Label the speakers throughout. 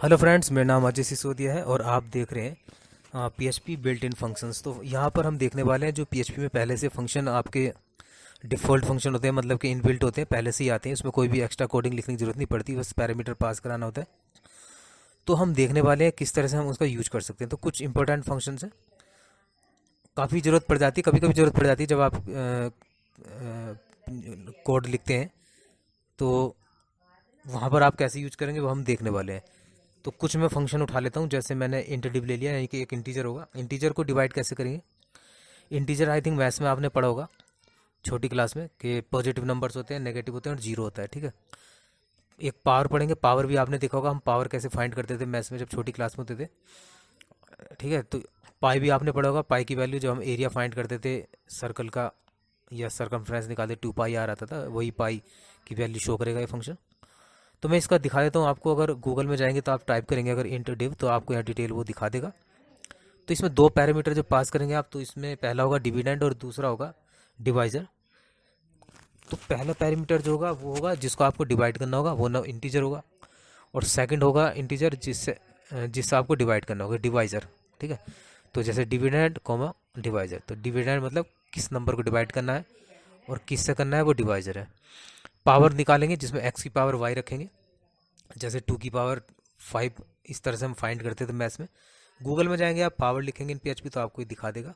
Speaker 1: Hello friends, मेरा नाम अजय सिसोदिया है और आप देख रहे हैं पीएचपी बिल्ट इन फंक्शंस। तो यहाँ पर हम देखने वाले हैं जो पीएचपी में पहले से फंक्शन आपके डिफ़ॉल्ट फंक्शन होते हैं, मतलब कि इनबिल्ट होते हैं, पहले से ही आते हैं। उसमें कोई भी एक्स्ट्रा कोडिंग लिखने की ज़रूरत नहीं पड़ती, बस पैरामीटर पास कराना होता है। तो हम देखने वाले हैं किस तरह से हम उसका यूज कर सकते हैं। तो कुछ इंपॉर्टेंट फंक्शंस हैं, काफ़ी ज़रूरत पड़ जाती है, कभी कभी ज़रूरत पड़ जाती है जब आप कोड लिखते हैं। तो वहाँ पर आप कैसे यूज करेंगे वो हम देखने वाले हैं। तो कुछ मैं फंक्शन उठा लेता हूँ, जैसे मैंने इंट डिव ले लिया, यानी कि एक इंटीजर होगा। इंटीजर को डिवाइड कैसे करेंगे? इंटीजर आई थिंक मैथ्स में आपने पढ़ा होगा छोटी क्लास में कि पॉजिटिव नंबर्स होते हैं, नेगेटिव होते हैं और जीरो होता है, ठीक है। एक पावर पढ़ेंगे, पावर भी आपने देखा होगा, हम पावर कैसे फाइंड करते थे मैथ्स में जब छोटी क्लास में होते थे, ठीक है। तो पाई भी आपने पढ़ा होगा, पाई की वैल्यू जब हम एरिया फाइंड करते थे सर्कल का या सरकमफ्रेंस निकालते 2 पाई आ रहा था, वही पाई की वैल्यू शो करेगा ये फंक्शन। तो मैं इसका दिखा देता हूँ आपको। अगर गूगल में जाएंगे तो आप टाइप करेंगे अगर इंट डिव, तो आपको यहाँ डिटेल वो दिखा देगा। तो इसमें दो पैरामीटर जो पास करेंगे आप, तो इसमें पहला होगा डिविडेंड और दूसरा होगा डिवाइजर। तो पहला पैरामीटर जो होगा वो होगा जिसको आपको डिवाइड करना होगा, वो ना इंटीजर होगा। और सेकंड होगा इंटीजर जिससे आपको डिवाइड करना होगा, डिवाइजर, ठीक है। तो जैसे डिविडेंड कॉमा डिवाइजर, तो डिविडेंड मतलब किस नंबर को डिवाइड करना है और किससे करना है, वो डिवाइजर है। पावर निकालेंगे जिसमें एक्स की पावर वाई रखेंगे, जैसे 2 की पावर 5, इस तरह से हम फाइंड करते थे मैथ्स में। गूगल में जाएंगे आप, पावर लिखेंगे इन पीएचपी तो आपको ये दिखा देगा।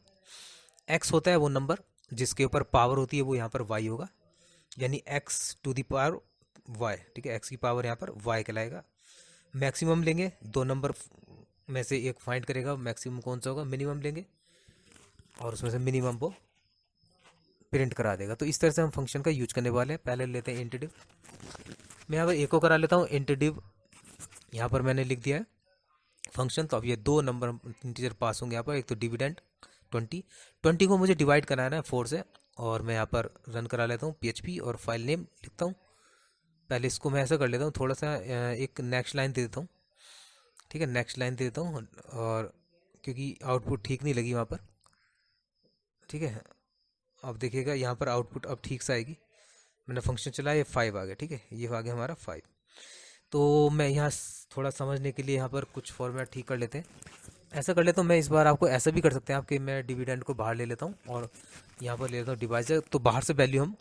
Speaker 1: एक्स होता है वो नंबर जिसके ऊपर पावर होती है, वो यहाँ पर वाई होगा, यानी x⁻y, ठीक है। एक्स की पावर यहाँ पर वाई कहलाएगा। मैक्सिमम लेंगे, दो नंबर में से एक फाइंड करेगा, मैक्सिमम कौन सा होगा, मिनिमम लेंगे और उसमें से मिनिमम वो प्रिंट करा देगा। तो इस तरह से हम फंक्शन का यूज करने वाले हैं। पहले लेते हैं इंट डिव। मैं यहाँ पर एक को करा लेता हूँ इंट डिव, यहाँ पर मैंने लिख दिया है फंक्शन। तो अब ये दो नंबर इंटीजर पास होंगे यहाँ पर, एक तो डिविडेंड 20 को मुझे डिवाइड कराना है 4 से, और मैं यहाँ पर रन करा लेता हूँ पीएचपी और फाइल नेम लिखता हूँ। पहले इसको मैं ऐसा कर लेता हूँ, थोड़ा सा एक नेक्स्ट लाइन दे देता हूँ, ठीक है। नेक्स्ट लाइन दे देता हूँ, और क्योंकि आउटपुट ठीक नहीं लगी वहाँ पर, ठीक है। अब देखिएगा यहाँ पर आउटपुट अब ठीक से आएगी। मैंने फंक्शन चलाया, ये 5 आ गया, ठीक है, ये आ गया हमारा 5। तो मैं यहाँ थोड़ा समझने के लिए यहाँ पर कुछ फॉर्मेट ठीक कर लेते हैं। ऐसा कर लेता हूँ मैं, इस बार आपको ऐसा भी कर सकते हैं आप कि मैं डिविडेंड को बाहर ले लेता हूँ और यहाँ पर ले लेता हूँ डिवाइजर। तो बाहर से वैल्यू हम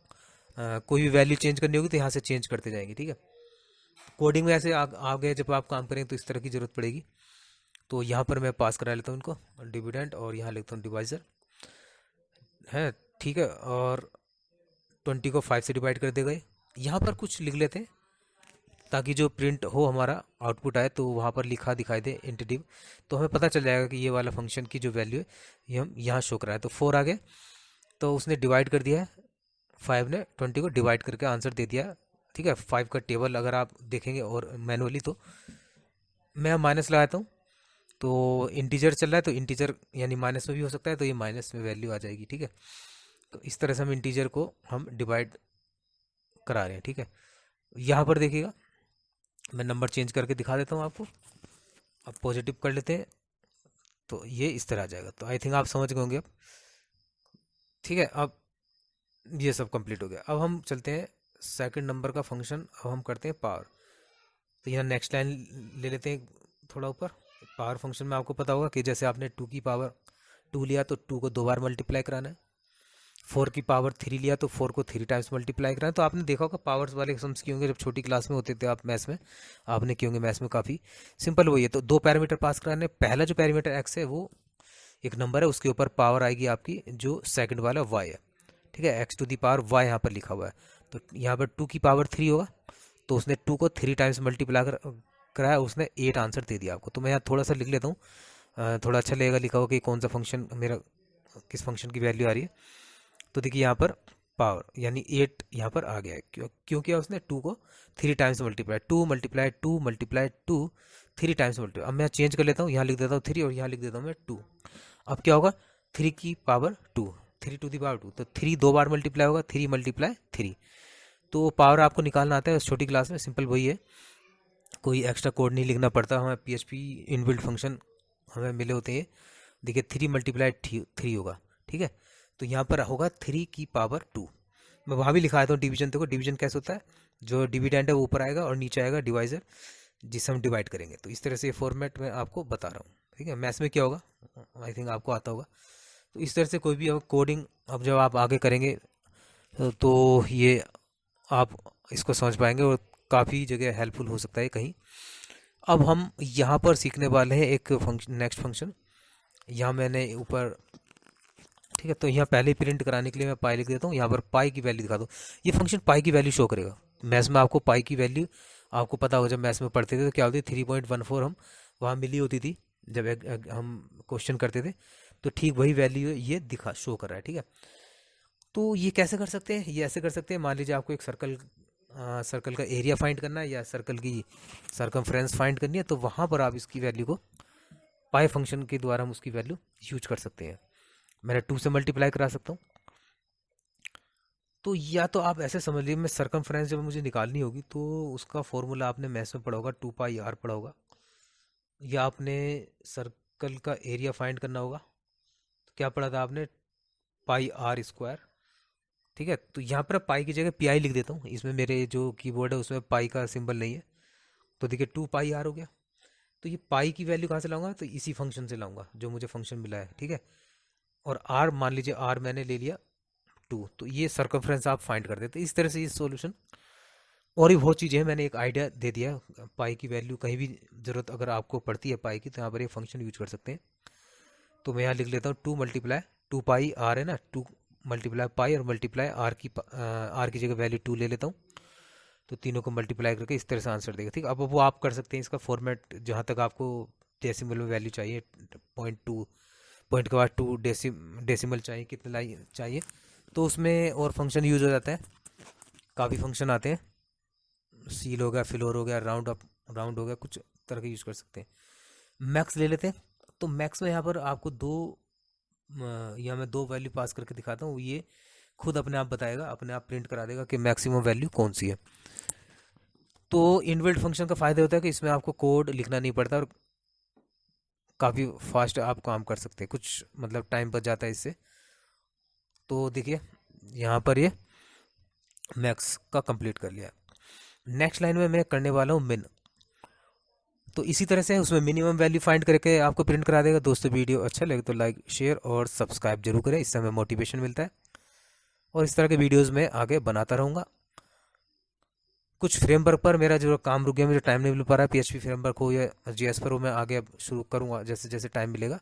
Speaker 1: कोई भी वैल्यू चेंज करनी होगी तो यहाँ से चेंज करते जाएंगे, ठीक है। कोडिंग में ऐसे आगे जब आप काम करेंगे तो इस तरह की ज़रूरत पड़ेगी। तो यहाँ पर मैं पास करा लेता हूँ इनको डिविडेंड, और यहाँ लिखता हूँ डिवाइजर है, ठीक है। और 20 को 5 से डिवाइड कर देगा। यहाँ पर कुछ लिख लेते हैं ताकि जो प्रिंट हो हमारा आउटपुट आए तो वहाँ पर लिखा दिखाई दे इंट डिव, तो हमें पता चल जाएगा कि ये वाला फंक्शन की जो वैल्यू है ये हम यहाँ शो करा है। तो 4 आ गया, तो उसने डिवाइड कर दिया है, 5 ने 20 को डिवाइड करके आंसर दे दिया, ठीक है। 5 का टेबल अगर आप देखेंगे और मैनुअली, तो मैं माइनस लगाता हूँ। तो इंटीजर चल रहा है तो इंटीजर यानी माइनस में भी हो सकता है, तो ये माइनस में वैल्यू आ जाएगी, ठीक है। तो इस तरह से हम इंटीजर को हम डिवाइड करा रहे हैं, ठीक है। यहाँ पर देखिएगा, मैं नंबर चेंज करके दिखा देता हूँ आपको। अब पॉजिटिव कर लेते हैं तो ये इस तरह आ जाएगा। तो आई थिंक आप समझ गए होंगे अब, ठीक है। अब ये सब कंप्लीट हो गया। अब हम चलते हैं सेकंड नंबर का फंक्शन, अब हम करते हैं पावर। तो यहाँ नेक्स्ट लाइन ले लेते हैं थोड़ा ऊपर। पावर फंक्शन में आपको पता होगा कि जैसे आपने 2 की पावर 2 लिया तो 2 को 2 बार मल्टीप्लाई कराना है। 4 की पावर 3 लिया तो 4 को 3 टाइम्स मल्टीप्लाई कराना है। तो आपने देखा होगा पावर्स वाले सम्स किए होंगे जब छोटी क्लास में होते थे आप मैथ्स में, आपने किए होंगे मैथ्स में, काफ़ी सिंपल वही है। तो दो पैरामीटर पास कराने, पहला जो पैरामीटर एक्स है वो एक नंबर है, उसके ऊपर पावर आएगी आपकी जो सेकंड वाला वाई है, ठीक है। x⁻y यहाँ पर लिखा हुआ है। तो यहाँ पर 2 की पावर 3 होगा, तो उसने 2 को 3 टाइम्स मल्टीप्लाई कराया, उसने 8 आंसर दे दिया आपको। तो मैं यहाँ थोड़ा सा लिख लेता हूँ, थोड़ा अच्छा लगेगा लिखा हो कि कौन सा फंक्शन मेरा, किस फंक्शन की वैल्यू आ रही है। तो देखिए यहाँ पर पावर यानी 8 यहाँ पर आ गया है, क्यों किया उसने 2 को 3 टाइम्स मल्टीप्लाई, 2 × 3 टाइम्स मल्टीप्लाई। अब मैं चेंज कर लेता हूँ, यहाँ लिख देता हूँ 3 और यहाँ लिख देता हूँ मैं 2। अब क्या होगा, 3 की पावर 2, 3 टू दी पावर 2, तो 3 दो बार मल्टीप्लाई होगा, 3 × 3। तो पावर आपको निकालना आता है उस छोटी क्लास में, सिंपल वही है, कोई एक्स्ट्रा कोड नहीं लिखना पड़ता। हमें पीएचपी इनबिल्ट फंक्शन हमें मिले होते हैं। देखिए 3 × 3 होगा, ठीक है। तो यहाँ पर होगा 3 की पावर 2। मैं वहाँ भी लिखा देता हूँ डिवीजन। देखो डिवीजन कैसे होता है, जो डिविडेंड है वो ऊपर आएगा और नीचे आएगा डिवाइजर। जिसे हम डिवाइड करेंगे। तो इस तरह से ये फॉर्मेट मैं आपको बता रहा हूँ, ठीक है। मैथ्स में क्या होगा, आई थिंक आपको आता होगा। तो इस तरह से कोई भी कोडिंग अब जब आप आगे करेंगे तो ये आप इसको समझ पाएंगे और काफ़ी जगह हेल्पफुल हो सकता है कहीं। अब हम यहाँ पर सीखने वाले हैं एक फंक्शन, नेक्स्ट फंक्शन। यहाँ मैंने ऊपर, ठीक है, तो यहाँ पहले प्रिंट कराने के लिए मैं पाई लिख देता हूँ, यहाँ पर पाई की वैल्यू दिखा दो। ये फंक्शन पाई की वैल्यू शो करेगा। मैथ्स में आपको पाई की वैल्यू आपको पता होगा, जब मैथ्स में पढ़ते थे तो क्या होती थी, 3.14 हम वहाँ मिली होती थी जब हम क्वेश्चन करते थे। तो ठीक वही वैल्यू ये दिखा शो कर रहा है, ठीक है। तो ये कैसे कर सकते हैं, ये ऐसे कर सकते हैं, मान लीजिए आपको एक सर्कल का एरिया फाइंड करना है या सर्कल की सरकमफ्रेंस फाइंड करनी है, तो वहाँ पर आप इसकी वैल्यू को पाई फंक्शन के द्वारा हम उसकी वैल्यू यूज कर सकते हैं। मैंने 2 से मल्टीप्लाई करा सकता हूँ। तो या तो आप ऐसे समझ लीजिए, मैं सरकमफ्रेंस जब मुझे निकालनी होगी तो उसका फॉर्मूला आपने मैथ्स में पढ़ा होगा, 2 पाई आर पढ़ा होगा। या आपने सर्कल का एरिया फाइंड करना होगा तो क्या पढ़ा था आपने, पाई r²। ठीक है, तो यहाँ पर पाई की जगह पी आई लिख देता हूँ। इसमें मेरे जो कीबोर्ड है उसमें पाई का सिंबल नहीं है, तो देखिए 2 पाई आर हो गया। तो ये पाई की वैल्यू कहाँ से लाऊंगा, तो इसी फंक्शन से लाऊंगा जो मुझे फंक्शन मिला है, ठीक है। और आर मान लीजिए, आर मैंने ले लिया 2, तो ये सर्कमफ्रेंस आप फाइंड कर देते। इस तरह से ये सॉल्यूशन। और भी बहुत चीज़ें हैं, मैंने एक आइडिया दे दिया। पाई की वैल्यू कहीं भी ज़रूरत अगर आपको पड़ती है पाई की, तो यहाँ पर ये फंक्शन यूज कर सकते हैं। तो मैं यहाँ लिख लेता हूँ 2 पाई आर है ना, 2 × पाई और मल्टीप्लाई आर की जगह वैल्यू 2 ले लेता हूँ। तो तीनों को मल्टीप्लाई करके इस तरह से आंसर देगा, ठीक। अब वो आप कर सकते हैं इसका फॉर्मेट, जहाँ तक आपको डेसिमल में वैल्यू चाहिए, 0.2 पॉइंट के बाद 2 डेसिमल चाहिए, कितने लाई चाहिए, तो उसमें और फंक्शन यूज हो जाता है। काफ़ी फंक्शन आते हैं, सील हो गया, फिलोर हो गया, राउंड हो गया, कुछ तरह के यूज कर सकते हैं। मैक्स ले लेते हैं। तो मैक्स में यहाँ पर आपको यहाँ मैं 2 वैल्यू पास करके दिखाता हूँ, ये खुद अपने आप बताएगा, अपने आप प्रिंट करा देगा कि मैक्सिमम वैल्यू कौन सी है। तो इनबिल्ट फंक्शन का फ़ायदा होता है कि इसमें आपको कोड लिखना नहीं पड़ता और काफ़ी फास्ट आप काम कर सकते हैं, कुछ मतलब टाइम बच जाता है इससे। तो देखिए यहाँ पर ये मैक्स का कंप्लीट कर लिया। नेक्स्ट लाइन में मैं करने वाला हूँ मिन। तो इसी तरह से उसमें मिनिमम वैल्यू फाइंड करके आपको प्रिंट करा देगा। दोस्तों वीडियो अच्छा लगे तो लाइक, शेयर और सब्सक्राइब जरूर करें, इससे हमें मोटिवेशन मिलता है और इस तरह के वीडियोस में आगे बनाता रहूँगा। कुछ फ्रेमवर्क पर मेरा जो काम रुक गया, मुझे टाइम नहीं मिल पा रहा है, PHP फ्रेमवर्क हो या JS पर हो, मैं आगे अब शुरू करूँगा जैसे जैसे टाइम मिलेगा।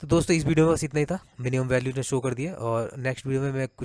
Speaker 1: तो दोस्तों इस वीडियो में बस इतना ही था, मिनिमम वैल्यू ने शो कर दिया और नेक्स्ट वीडियो में मैं कुछ